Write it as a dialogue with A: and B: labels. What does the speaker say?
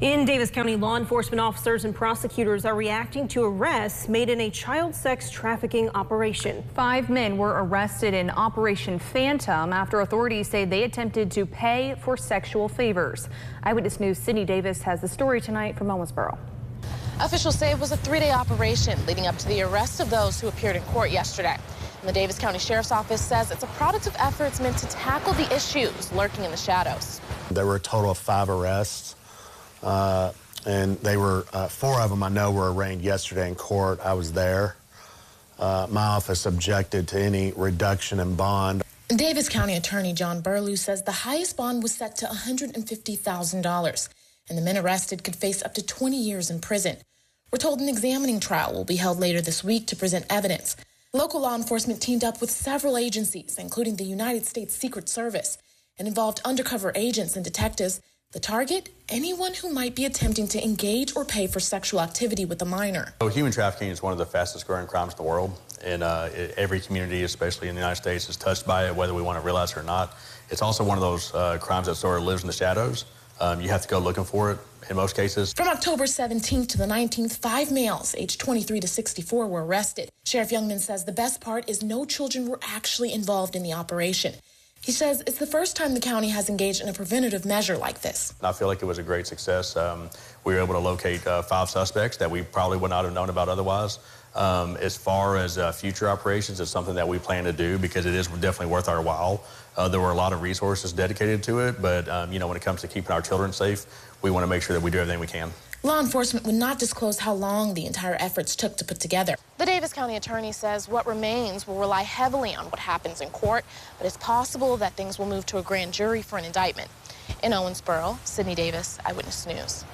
A: In Davis County, law enforcement officers and prosecutors are reacting to arrests made in a child sex trafficking operation.
B: 5 men were arrested in Operation Phantom after authorities say they attempted to pay for sexual favors. Eyewitness News' Sydney Davis has the story tonight from Owensboro.
C: Officials say it was a 3-day operation leading up to the arrest of those who appeared in court yesterday. And the Davis County Sheriff's Office says it's a product of efforts meant to tackle the issues lurking in the shadows.
D: There were a total of 5 arrests. And they were 4 of them I know were arraigned yesterday in court. I was there. My office objected to any reduction in bond.
C: Davis County Attorney John Burlew says the highest bond was set to $150,000, and the men arrested could face up to 20 years in prison. We're told an examining trial will be held later this week to present evidence. Local law enforcement teamed up with several agencies, including the United States Secret Service, and involved undercover agents and detectives. The target, anyone who might be attempting to engage or pay for sexual activity with a minor.
E: Human trafficking is one of the fastest growing crimes in the world, and every community, especially in the United States, is touched by it, whether we want to realize it or not. It's also one of those crimes that sort of lives in the shadows. You have to go looking for it in most cases.
C: From October 17th to the 19th, 5 males aged 23 to 64 were arrested. Sheriff Youngman says the best part is no children were actually involved in the operation. He says it's the first time the county has engaged in a preventative measure like this.
E: I feel like it was a great success. We were able to locate 5 suspects that we probably would not have known about otherwise. As far as future operations, it's something that we plan to do because it is definitely worth our while. There were a lot of resources dedicated to it, but when it comes to keeping our children safe, we want to make sure that we do everything we can.
C: Law enforcement would not disclose how long the entire efforts took to put together. The Davis County attorney says what remains will rely heavily on what happens in court, but it's possible that things will move to a grand jury for an indictment. In Owensboro, Sydney Davis, Eyewitness News.